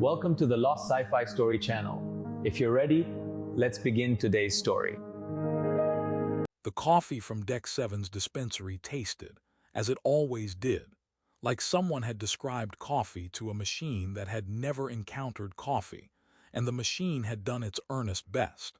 Welcome to the Lost Sci-Fi Story channel. If you're ready, let's begin today's story. The coffee from Deck 7's dispensary tasted, as it always did, like someone had described coffee to a machine that had never encountered coffee, and the machine had done its earnest best.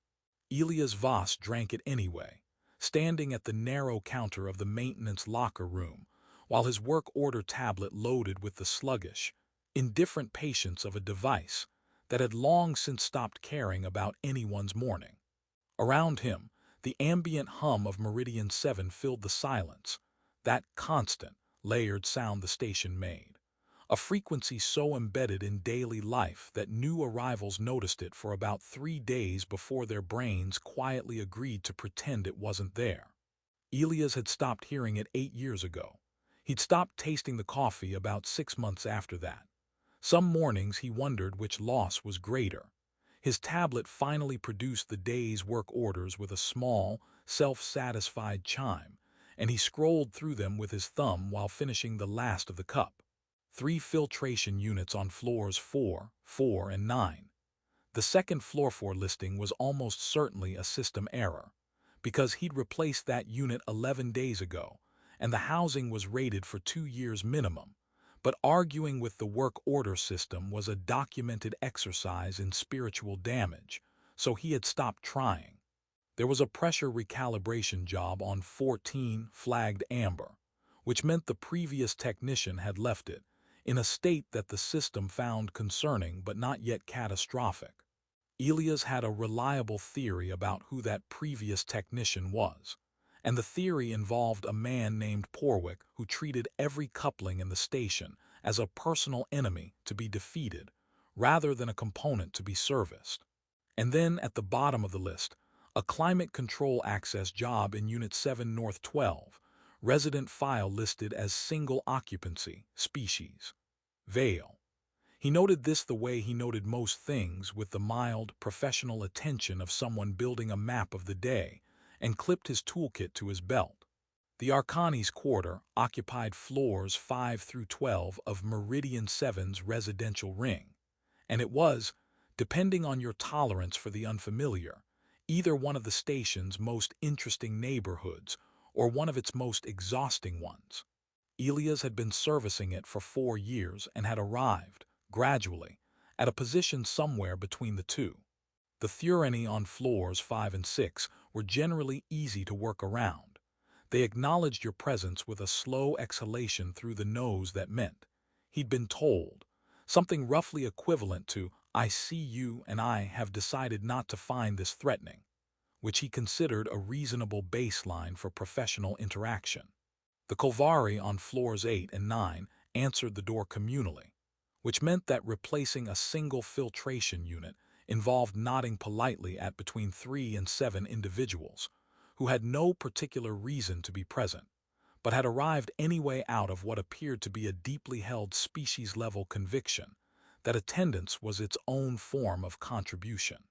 Elias Voss drank it anyway, standing at the narrow counter of the maintenance locker room, while his work order tablet loaded with the sluggish, indifferent patience of a device that had long since stopped caring about anyone's morning. Around him, the ambient hum of Meridian 7 filled the silence, that constant, layered sound the station made, a frequency so embedded in daily life that new arrivals noticed it for about 3 days before their brains quietly agreed to pretend it wasn't there. Elias had stopped hearing it 8 years ago. He'd stopped tasting the coffee about 6 months after that. Some mornings he wondered which loss was greater. His tablet finally produced the day's work orders with a small, self-satisfied chime, and he scrolled through them with his thumb while finishing the last of the cup. 3 filtration units on floors 4, 4, and 9. The second floor 4 listing was almost certainly a system error, because he'd replaced that unit 11 days ago, and the housing was rated for 2 years minimum. But arguing with the work order system was a documented exercise in spiritual damage, so he had stopped trying. There was a pressure recalibration job on 14 flagged amber, which meant the previous technician had left it, in a state that the system found concerning but not yet catastrophic. Elias had a reliable theory about who that previous technician was, and the theory involved a man named Porwick who treated every coupling in the station as a personal enemy to be defeated, rather than a component to be serviced. And then, at the bottom of the list, a climate control access job in Unit 7 North 12, resident file listed as single occupancy, species, Vael. He noted this the way he noted most things, with the mild, professional attention of someone building a map of the day, and clipped his toolkit to his belt. The Arcanis Quarter occupied floors 5 through 12 of Meridian 7's residential ring, and it was, depending on your tolerance for the unfamiliar, either one of the station's most interesting neighborhoods or one of its most exhausting ones. Elias had been servicing it for 4 years and had arrived, gradually, at a position somewhere between the two. The Thureni on floors 5 and 6 were generally easy to work around. They acknowledged your presence with a slow exhalation through the nose that meant, he'd been told, something roughly equivalent to, "I see you and I have decided not to find this threatening," which he considered a reasonable baseline for professional interaction. The Kolvari on floors 8 and 9 answered the door communally, which meant that replacing a single filtration unit involved nodding politely at between 3 and 7 individuals who had no particular reason to be present, but had arrived anyway out of what appeared to be a deeply held species-level conviction that attendance was its own form of contribution.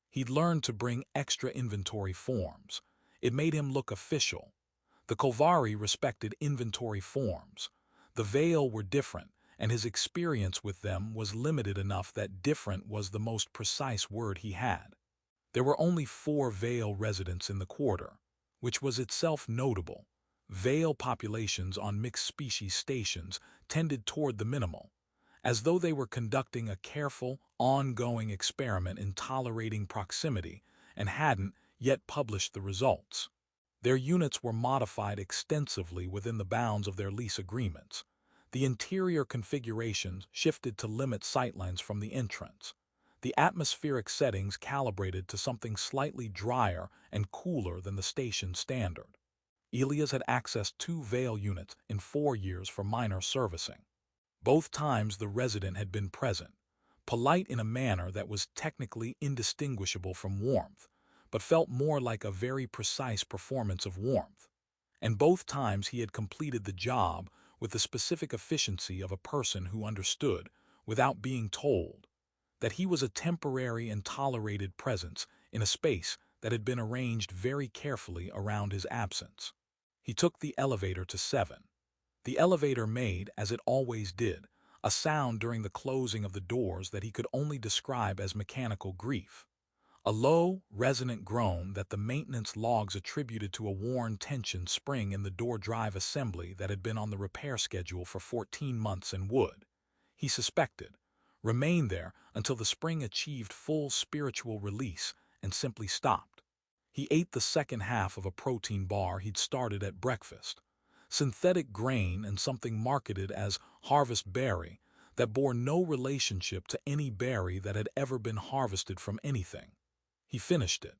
He'd learned to bring extra inventory forms. It made him look official. The Kolvari respected inventory forms. The Vael were different, and his experience with them was limited enough that different was the most precise word he had. There were only 4 Vael residents in the quarter, which was itself notable. Vael populations on mixed-species stations tended toward the minimal, as though they were conducting a careful, ongoing experiment in tolerating proximity and hadn't yet published the results. Their units were modified extensively within the bounds of their lease agreements. The interior configurations shifted to limit sightlines from the entrance. The atmospheric settings calibrated to something slightly drier and cooler than the station standard. Elias had accessed 2 Vael units in 4 years for minor servicing. Both times the resident had been present, polite in a manner that was technically indistinguishable from warmth, but felt more like a very precise performance of warmth. And both times he had completed the job with the specific efficiency of a person who understood, without being told, that he was a temporary and tolerated presence in a space that had been arranged very carefully around his absence. He took the elevator to 7. The elevator made, as it always did, a sound during the closing of the doors that he could only describe as mechanical grief. A low, resonant groan that the maintenance logs attributed to a worn tension spring in the door drive assembly that had been on the repair schedule for 14 months and would, he suspected, remain there until the spring achieved full spiritual release and simply stopped. He ate the second half of a protein bar he'd started at breakfast, synthetic grain and something marketed as harvest berry that bore no relationship to any berry that had ever been harvested from anything. He finished it.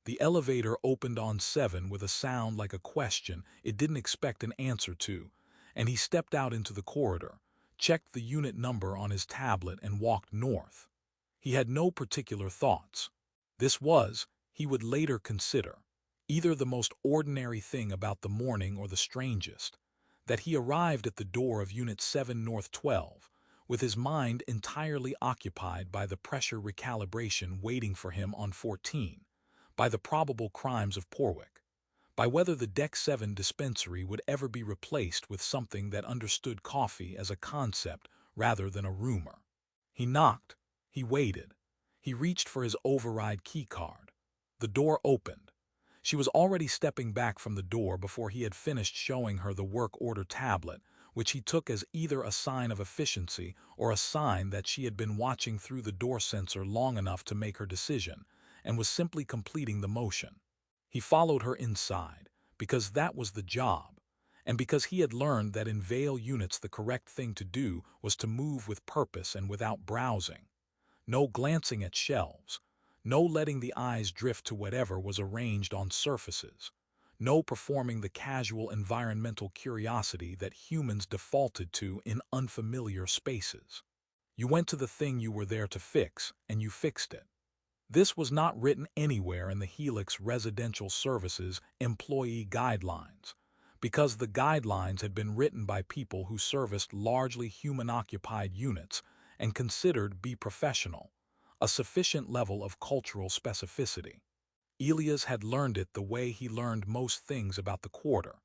The elevator opened on 7 with a sound like a question it didn't expect an answer to, and he stepped out into the corridor, checked the unit number on his tablet, and walked north. He had no particular thoughts. This was, he would later consider, either the most ordinary thing about the morning or the strangest, that he arrived at the door of Unit 7 North 12, with his mind entirely occupied by the pressure recalibration waiting for him on 14, by the probable crimes of Porwick, by whether the Deck 7 dispensary would ever be replaced with something that understood coffee as a concept rather than a rumor. He knocked, he waited, he reached for his override keycard. The door opened. She was already stepping back from the door before he had finished showing her the work order tablet, which he took as either a sign of efficiency or a sign that she had been watching through the door sensor long enough to make her decision, and was simply completing the motion. He followed her inside, because that was the job, and because he had learned that in Vael units the correct thing to do was to move with purpose and without browsing. No glancing at shelves, no letting the eyes drift to whatever was arranged on surfaces, no performing the casual environmental curiosity that humans defaulted to in unfamiliar spaces. You went to the thing you were there to fix, and you fixed it. This was not written anywhere in the Helix Residential Services employee guidelines, because the guidelines had been written by people who serviced largely human-occupied units and considered be professional, a sufficient level of cultural specificity. Elias had learned it the way he learned most things about the quarter,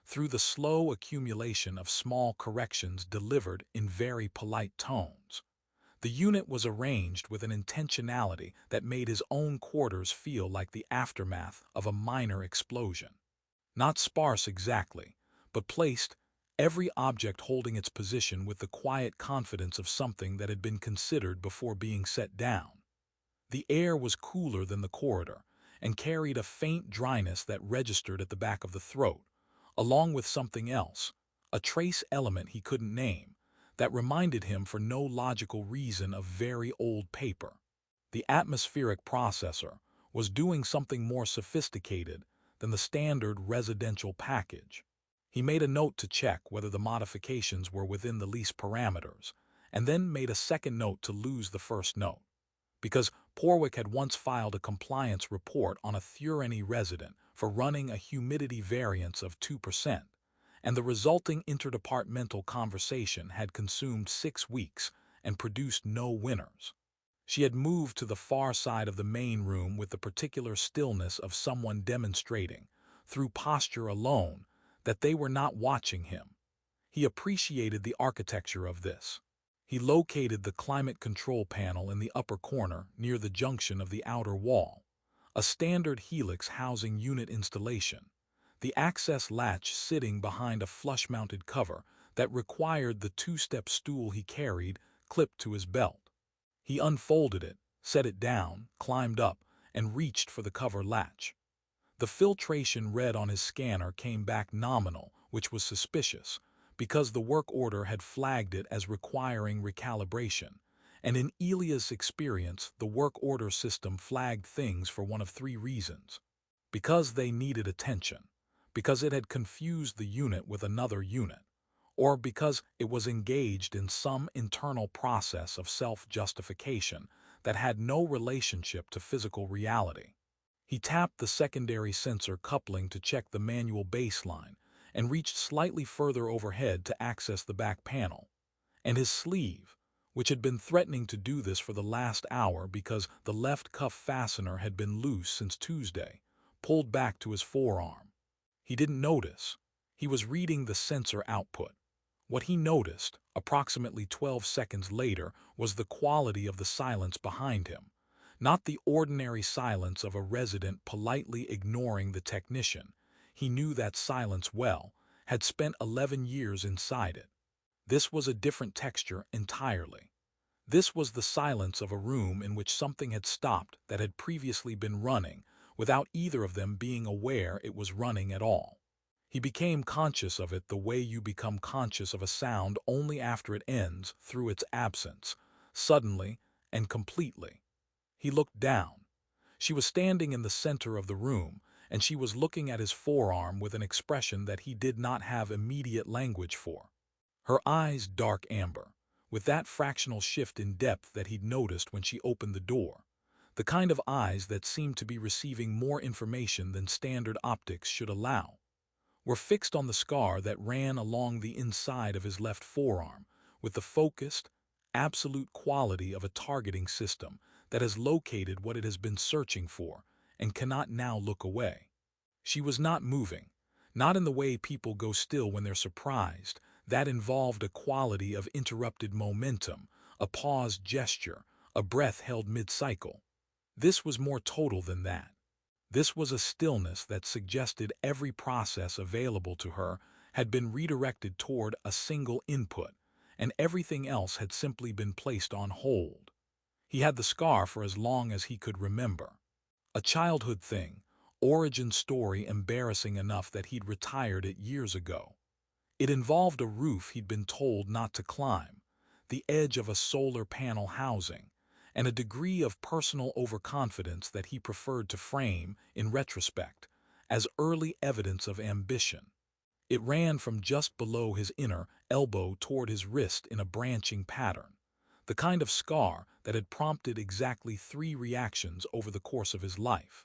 through the slow accumulation of small corrections delivered in very polite tones. The unit was arranged with an intentionality that made his own quarters feel like the aftermath of a minor explosion. Not sparse exactly, but placed, every object holding its position with the quiet confidence of something that had been considered before being set down. The air was cooler than the corridor, and carried a faint dryness that registered at the back of the throat, along with something else, a trace element he couldn't name, that reminded him for no logical reason of very old paper. The atmospheric processor was doing something more sophisticated than the standard residential package. He made a note to check whether the modifications were within the lease parameters, and then made a second note to lose the first note, because Porwick had once filed a compliance report on a Thureny resident for running a humidity variance of 2%, and the resulting interdepartmental conversation had consumed 6 weeks and produced no winners. She had moved to the far side of the main room with the particular stillness of someone demonstrating, through posture alone, that they were not watching him. He appreciated the architecture of this. He located the climate control panel in the upper corner near the junction of the outer wall, a standard Helix housing unit installation, the access latch sitting behind a flush-mounted cover that required the 2-step stool he carried clipped to his belt. He unfolded it, set it down, climbed up, and reached for the cover latch. The filtration read on his scanner came back nominal, which was suspicious, because the work order had flagged it as requiring recalibration, and in Elias' experience the work order system flagged things for one of 3 reasons. Because they needed attention, because it had confused the unit with another unit, or because it was engaged in some internal process of self-justification that had no relationship to physical reality. He tapped the secondary sensor coupling to check the manual baseline, and reached slightly further overhead to access the back panel, and his sleeve, which had been threatening to do this for the last hour because the left cuff fastener had been loose since Tuesday, pulled back to his forearm. He didn't notice. He was reading the sensor output. What he noticed, approximately 12 seconds later, was the quality of the silence behind him, not the ordinary silence of a resident politely ignoring the technician. He knew that silence well, had spent 11 years inside it. This was a different texture entirely. This was the silence of a room in which something had stopped that had previously been running, without either of them being aware it was running at all. He became conscious of it the way you become conscious of a sound only after it ends through its absence, suddenly and completely. He looked down. She was standing in the center of the room, and she was looking at his forearm with an expression that he did not have immediate language for. Her eyes dark amber, with that fractional shift in depth that he'd noticed when she opened the door, the kind of eyes that seemed to be receiving more information than standard optics should allow, were fixed on the scar that ran along the inside of his left forearm with the focused, absolute quality of a targeting system that has located what it has been searching for and cannot now look away. She was not moving, not in the way people go still when they're surprised. That involved a quality of interrupted momentum, a paused gesture, a breath held mid-cycle. This was more total than that. This was a stillness that suggested every process available to her had been redirected toward a single input, and everything else had simply been placed on hold. He had the scar for as long as he could remember. A childhood thing, origin story embarrassing enough that he'd retired it years ago. It involved a roof he'd been told not to climb, the edge of a solar panel housing, and a degree of personal overconfidence that he preferred to frame, in retrospect, as early evidence of ambition. It ran from just below his inner elbow toward his wrist in a branching pattern, the kind of scar that had prompted exactly 3 reactions over the course of his life.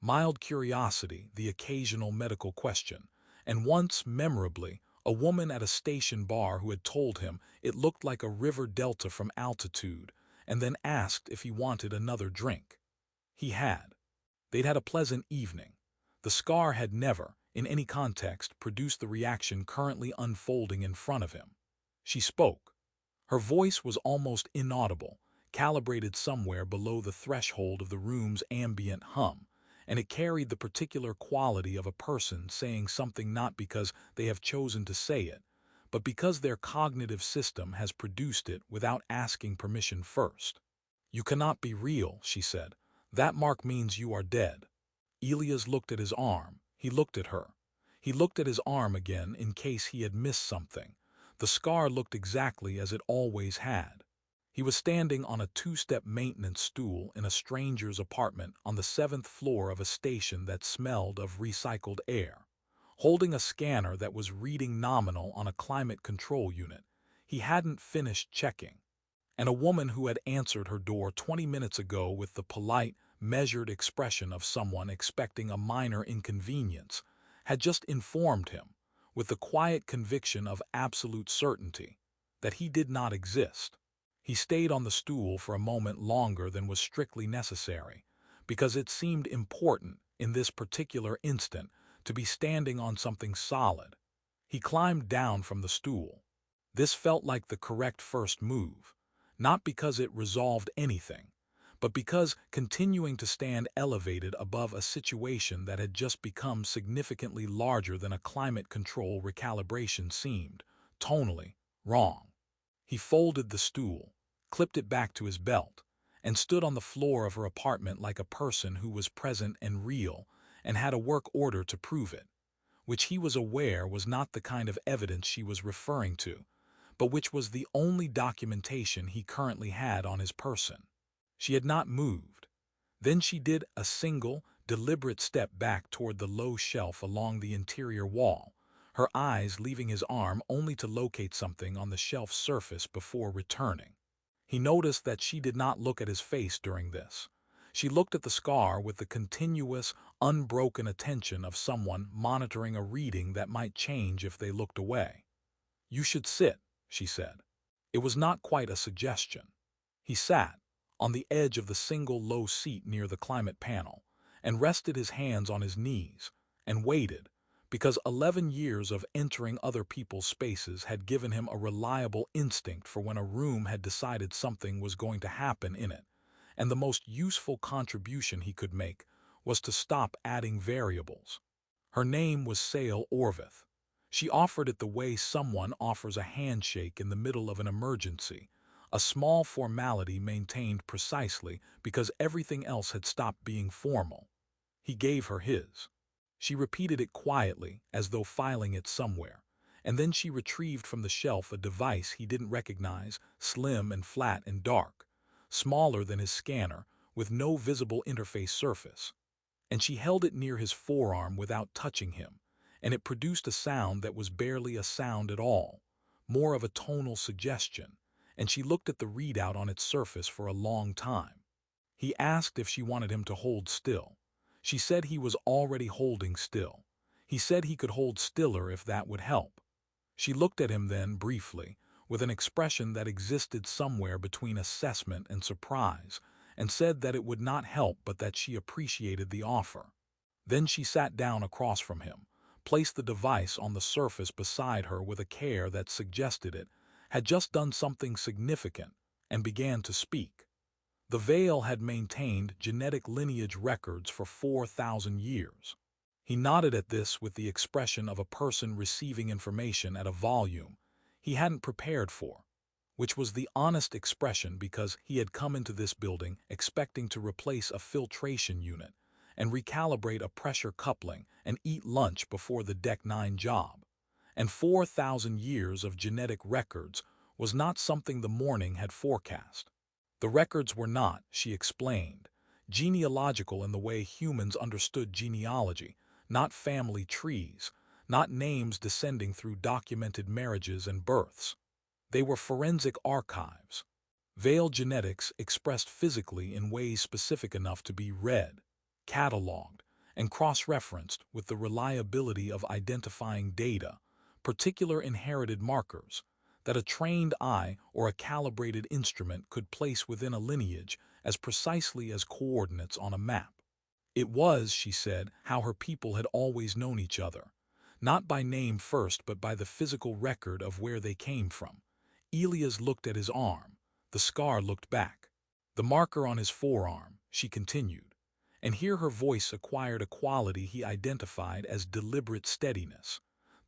Mild curiosity, the occasional medical question, and once, memorably, a woman at a station bar who had told him it looked like a river delta from altitude, and then asked if he wanted another drink. He had. They'd had a pleasant evening. The scar had never, in any context, produced the reaction currently unfolding in front of him. She spoke. Her voice was almost inaudible, calibrated somewhere below the threshold of the room's ambient hum, and it carried the particular quality of a person saying something not because they have chosen to say it, but because their cognitive system has produced it without asking permission first. "You cannot be real," she said. "That mark means you are dead." Elias looked at his arm. He looked at her. He looked at his arm again in case he had missed something. The scar looked exactly as it always had. He was standing on a 2-step maintenance stool in a stranger's apartment on the 7th floor of a station that smelled of recycled air, holding a scanner that was reading nominal on a climate control unit he hadn't finished checking. And a woman who had answered her door 20 minutes ago with the polite, measured expression of someone expecting a minor inconvenience had just informed him, with the quiet conviction of absolute certainty, that he did not exist. He stayed on the stool for a moment longer than was strictly necessary, because it seemed important, in this particular instant, to be standing on something solid. He climbed down from the stool. This felt like the correct first move, not because it resolved anything, but because continuing to stand elevated above a situation that had just become significantly larger than a climate control recalibration seemed, tonally, wrong. He folded the stool, clipped it back to his belt, and stood on the floor of her apartment like a person who was present and real and had a work order to prove it, which he was aware was not the kind of evidence she was referring to, but which was the only documentation he currently had on his person. She had not moved. Then she did a single, deliberate step back toward the low shelf along the interior wall, her eyes leaving his arm only to locate something on the shelf's surface before returning. He noticed that she did not look at his face during this. She looked at the scar with the continuous, unbroken attention of someone monitoring a reading that might change if they looked away. "You should sit," she said. It was not quite a suggestion. He sat, on the edge of the single low seat near the climate panel, and rested his hands on his knees, and waited, because 11 years of entering other people's spaces had given him a reliable instinct for when a room had decided something was going to happen in it, and the most useful contribution he could make was to stop adding variables. Her name was Sael Orveth. She offered it the way someone offers a handshake in the middle of an emergency, a small formality maintained precisely because everything else had stopped being formal. He gave her his. She repeated it quietly, as though filing it somewhere, and then she retrieved from the shelf a device he didn't recognize, slim and flat and dark, smaller than his scanner, with no visible interface surface. And she held it near his forearm without touching him, and it produced a sound that was barely a sound at all, more of a tonal suggestion, and she looked at the readout on its surface for a long time. He asked if she wanted him to hold still. She said he was already holding still. He said he could hold stiller if that would help. She looked at him then, briefly, with an expression that existed somewhere between assessment and surprise, and said that it would not help but that she appreciated the offer. Then she sat down across from him, placed the device on the surface beside her with a care that suggested it had just done something significant, and began to speak. The Vael had maintained genetic lineage records for 4,000 years. He nodded at this with the expression of a person receiving information at a volume he hadn't prepared for, which was the honest expression because he had come into this building expecting to replace a filtration unit and recalibrate a pressure coupling and eat lunch before the Deck 9 job. And 4,000 years of genetic records was not something the morning had forecast. The records were not, she explained, genealogical in the way humans understood genealogy, not family trees, not names descending through documented marriages and births. They were forensic archives. Vael genetics expressed physically in ways specific enough to be read, cataloged, and cross-referenced with the reliability of identifying data, particular inherited markers, that a trained eye or a calibrated instrument could place within a lineage as precisely as coordinates on a map. It was, she said, how her people had always known each other, not by name first but by the physical record of where they came from. Elias looked at his arm. The scar looked back. The marker on his forearm, she continued, and here her voice acquired a quality he identified as deliberate steadiness,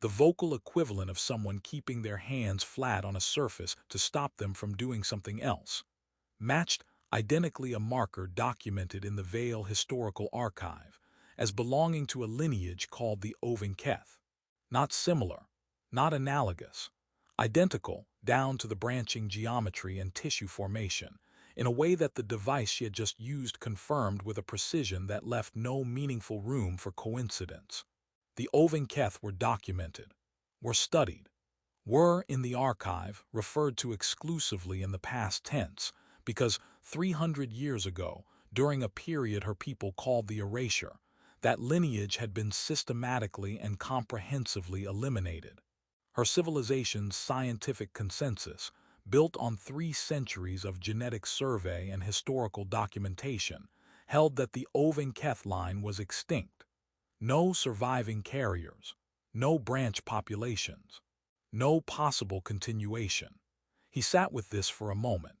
the vocal equivalent of someone keeping their hands flat on a surface to stop them from doing something else, matched identically a marker documented in the Vael Historical Archive as belonging to a lineage called the Ovinketh. Not similar, not analogous, identical down to the branching geometry and tissue formation, in a way that the device she had just used confirmed with a precision that left no meaningful room for coincidence. The Ovinketh were documented, were studied, were, in the archive, referred to exclusively in the past tense, because 300 years ago, during a period her people called the erasure, that lineage had been systematically and comprehensively eliminated. Her civilization's scientific consensus, built on 3 centuries of genetic survey and historical documentation, held that the Ovinketh line was extinct. No surviving carriers, no branch populations, no possible continuation. He sat with this for a moment.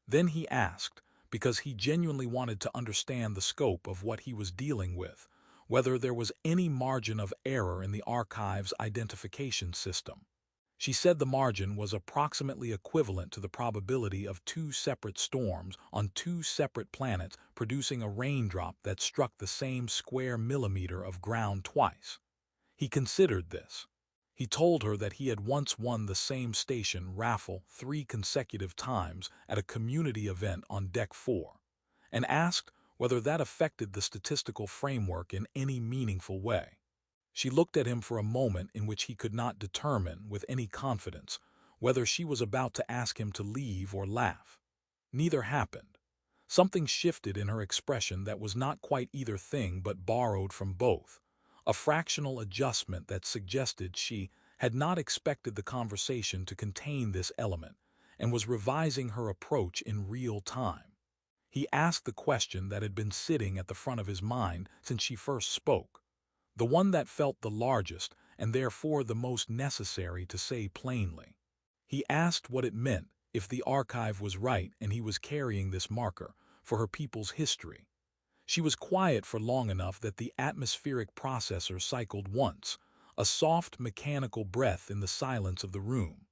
Then he asked, because he genuinely wanted to understand the scope of what he was dealing with, whether there was any margin of error in the archive's identification system. She said the margin was approximately equivalent to the probability of 2 separate storms on 2 separate planets producing a raindrop that struck the same square millimeter of ground twice. He considered this. He told her that he had once won the same station raffle 3 consecutive times at a community event on Deck 4, and asked whether that affected the statistical framework in any meaningful way. She looked at him for a moment in which he could not determine with any confidence whether she was about to ask him to leave or laugh. Neither happened. Something shifted in her expression that was not quite either thing but borrowed from both, a fractional adjustment that suggested she had not expected the conversation to contain this element and was revising her approach in real time. He asked the question that had been sitting at the front of his mind since she first spoke. the one that felt the largest and therefore the most necessary to say plainly. He asked what it meant if the archive was right and he was carrying this marker for her people's history. She was quiet for long enough that the atmospheric processor cycled once, a soft mechanical breath in the silence of the room.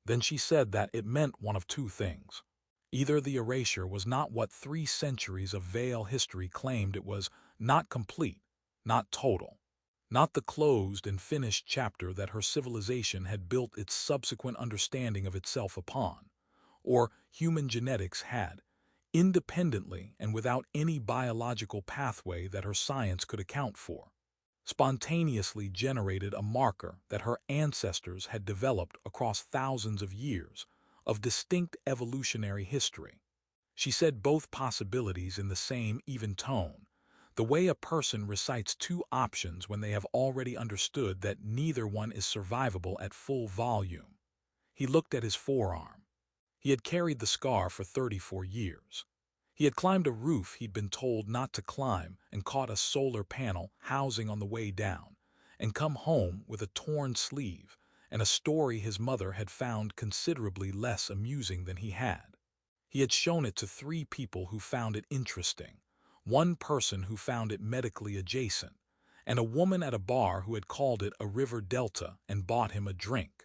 Then she said that it meant one of two things. Either the erasure was not what 3 centuries of Vael history claimed it was, not complete, not total, not the closed and finished chapter that her civilization had built its subsequent understanding of itself upon, or human genetics had, independently and without any biological pathway that her science could account for, spontaneously generated a marker that her ancestors had developed across thousands of years of distinct evolutionary history. She said both possibilities in the same even tone, the way a person recites 2 options when they have already understood that neither one is survivable at full volume. He looked at his forearm. He had carried the scar for 34 years. He had climbed a roof he'd been told not to climb and caught a solar panel housing on the way down, and come home with a torn sleeve and a story his mother had found considerably less amusing than he had. He had shown it to 3 people who found it interesting, 1 person who found it medically adjacent, and a woman at a bar who had called it a river delta and bought him a drink.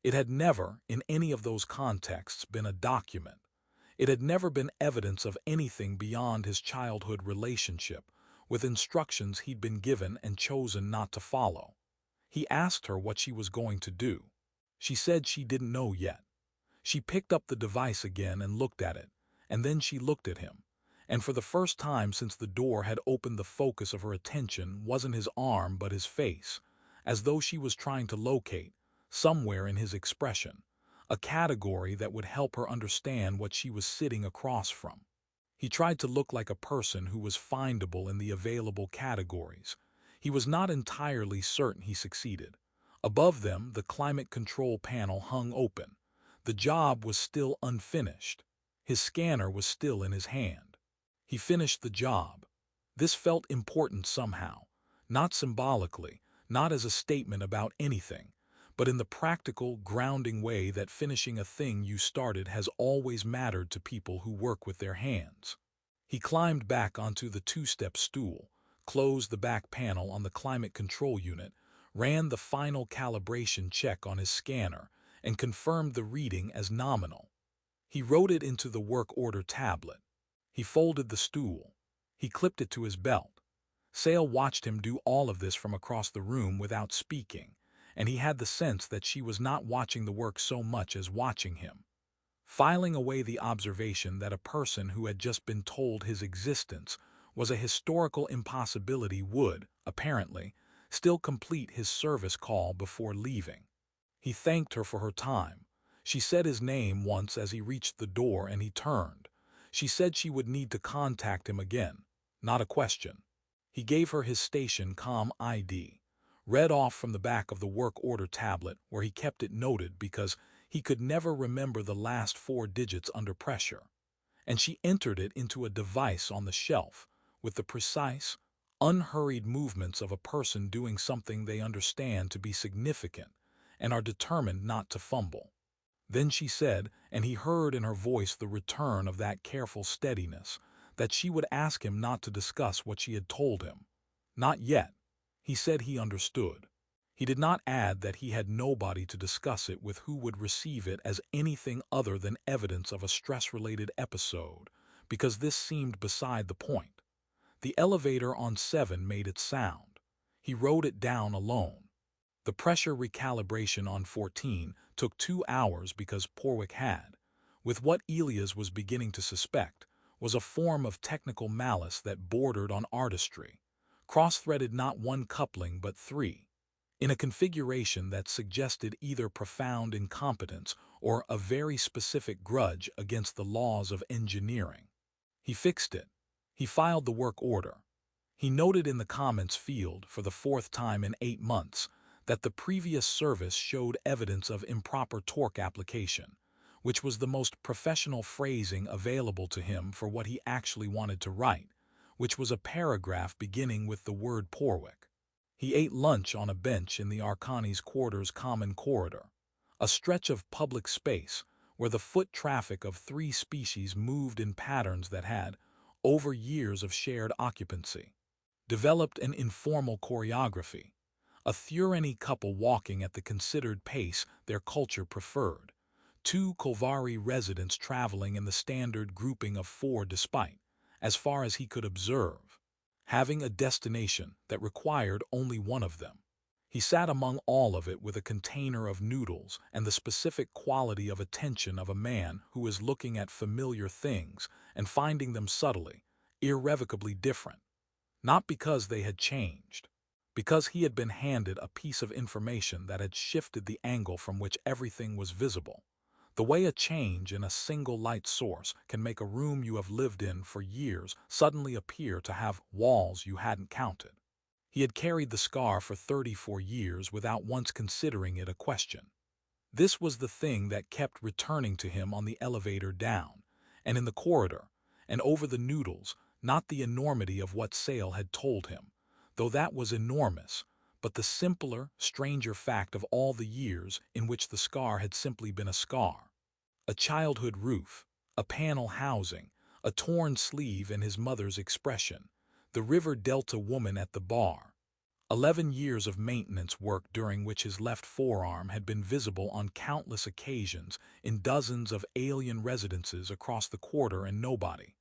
It had never, in any of those contexts, been a document. It had never been evidence of anything beyond his childhood relationship, with instructions he'd been given and chosen not to follow. He asked her what she was going to do. She said she didn't know yet. She picked up the device again and looked at it, and then she looked at him. And for the first time since the door had opened, the focus of her attention wasn't his arm but his face, as though she was trying to locate, somewhere in his expression, a category that would help her understand what she was sitting across from. He tried to look like a person who was findable in the available categories. He was not entirely certain he succeeded. Above them, the climate control panel hung open. The job was still unfinished. His scanner was still in his hand. He finished the job. This felt important somehow, not symbolically, not as a statement about anything, but in the practical, grounding way that finishing a thing you started has always mattered to people who work with their hands. He climbed back onto the 2-step stool, closed the back panel on the climate control unit, ran the final calibration check on his scanner, and confirmed the reading as nominal. He wrote it into the work order tablet. He folded the stool. He clipped it to his belt. Sael watched him do all of this from across the room without speaking, and he had the sense that she was not watching the work so much as watching him. Filing away the observation that a person who had just been told his existence was a historical impossibility would, apparently, still complete his service call before leaving. He thanked her for her time. She said his name once as he reached the door and he turned. She said she would need to contact him again. Not a question. He gave her his station comm ID, read off from the back of the work order tablet where he kept it noted because he could never remember the last 4 digits under pressure. And she entered it into a device on the shelf with the precise, unhurried movements of a person doing something they understand to be significant and are determined not to fumble. Then she said, and he heard in her voice the return of that careful steadiness, that she would ask him not to discuss what she had told him. Not yet. He said he understood. He did not add that he had nobody to discuss it with who would receive it as anything other than evidence of a stress-related episode, because this seemed beside the point. The elevator on 7 made its sound. He wrote it down alone. The pressure recalibration on 14 took 2 hours because Porwick had, with what Elias was beginning to suspect, was a form of technical malice that bordered on artistry, cross-threaded not 1 coupling but 3, in a configuration that suggested either profound incompetence or a very specific grudge against the laws of engineering. He fixed it. He filed the work order. He noted in the comments field, for the 4th time in 8 months, that the previous service showed evidence of improper torque application, which was the most professional phrasing available to him for what he actually wanted to write, which was a paragraph beginning with the word Porwick. He ate lunch on a bench in the Arcani's quarters common corridor, a stretch of public space where the foot traffic of three species moved in patterns that had, over years of shared occupancy, developed an informal choreography, a Thureni couple walking at the considered pace their culture preferred, two Kolvari residents traveling in the standard grouping of four despite, as far as he could observe, having a destination that required only one of them. He sat among all of it with a container of noodles and the specific quality of attention of a man who is looking at familiar things and finding them subtly, irrevocably different. Not because they had changed, because he had been handed a piece of information that had shifted the angle from which everything was visible. The way a change in a single light source can make a room you have lived in for years suddenly appear to have walls you hadn't counted. He had carried the scar for 34 years without once considering it a question. This was the thing that kept returning to him on the elevator down, and in the corridor, and over the noodles, not the enormity of what Sael had told him, though that was enormous, but the simpler, stranger fact of all the years in which the scar had simply been a scar. A childhood roof, a panel housing, a torn sleeve in his mother's expression, the River Delta woman at the bar. 11 years of maintenance work during which his left forearm had been visible on countless occasions in dozens of alien residences across the quarter and nobody.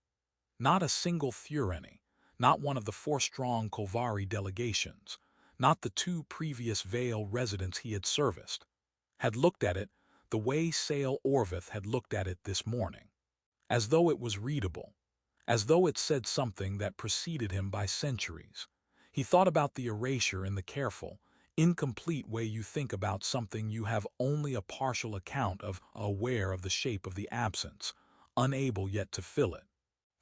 Not a single Thureni, not one of the 4-strong Kolvari delegations, not the 2 previous Vael residents he had serviced, had looked at it the way Sael Orveth had looked at it this morning, as though it was readable, as though it said something that preceded him by centuries. He thought about the erasure in the careful, incomplete way you think about something you have only a partial account of, aware of the shape of the absence, unable yet to fill it.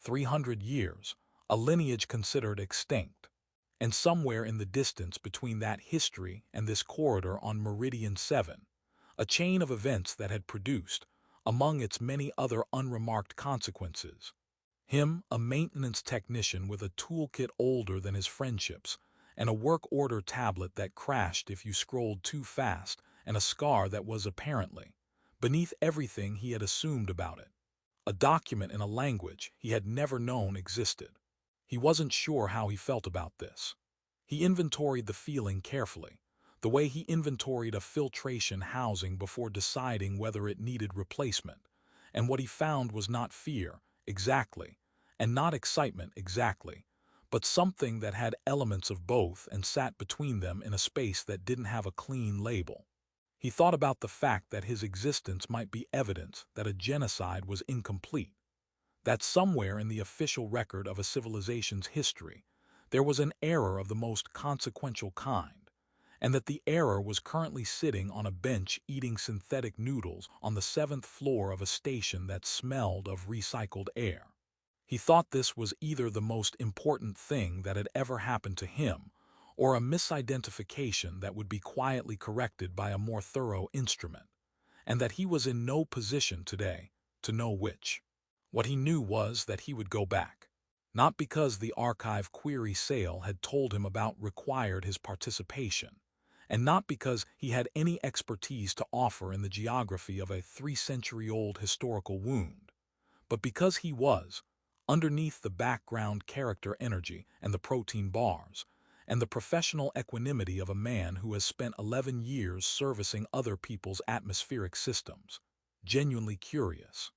300 years, a lineage considered extinct, and somewhere in the distance between that history and this corridor on Meridian 7, a chain of events that had produced, among its many other unremarked consequences, him, a maintenance technician with a toolkit older than his friendships, and a work order tablet that crashed if you scrolled too fast, and a scar that was apparently, beneath everything he had assumed about it, a document in a language he had never known existed. He wasn't sure how he felt about this. He inventoried the feeling carefully, the way he inventoried a filtration housing before deciding whether it needed replacement, and what he found was not fear, exactly, and not excitement exactly, but something that had elements of both and sat between them in a space that didn't have a clean label. He thought about the fact that his existence might be evidence that a genocide was incomplete, that somewhere in the official record of a civilization's history there was an error of the most consequential kind, and that the error was currently sitting on a bench eating synthetic noodles on the 7th floor of a station that smelled of recycled air. He thought this was either the most important thing that had ever happened to him, or a misidentification that would be quietly corrected by a more thorough instrument, and that he was in no position today to know which. What he knew was that he would go back, not because the archive query Sael had told him about required his participation, and not because he had any expertise to offer in the geography of a 3-century-old historical wound, but because he was, underneath the background character energy and the protein bars, and the professional equanimity of a man who has spent 11 years servicing other people's atmospheric systems, genuinely curious.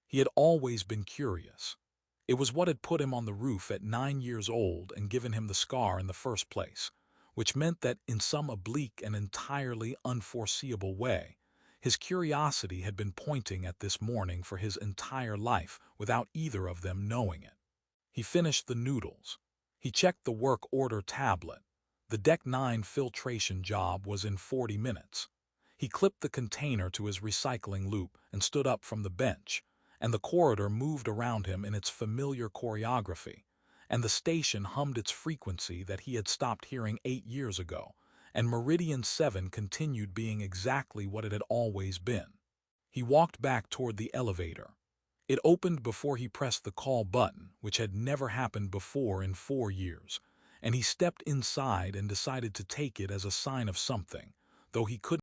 He had always been curious. It was what had put him on the roof at 9 years old and given him the scar in the first place, which meant that in some oblique and entirely unforeseeable way, his curiosity had been pointing at this morning for his entire life without either of them knowing it. He finished the noodles. He checked the work order tablet. The Deck 9 filtration job was in 40 minutes. He clipped the container to his recycling loop and stood up from the bench, and the corridor moved around him in its familiar choreography, and the station hummed its frequency that he had stopped hearing 8 years ago, and Meridian 7 continued being exactly what it had always been. He walked back toward the elevator. It opened before he pressed the call button, which had never happened before in 4 years, and he stepped inside and decided to take it as a sign of something, though he couldn't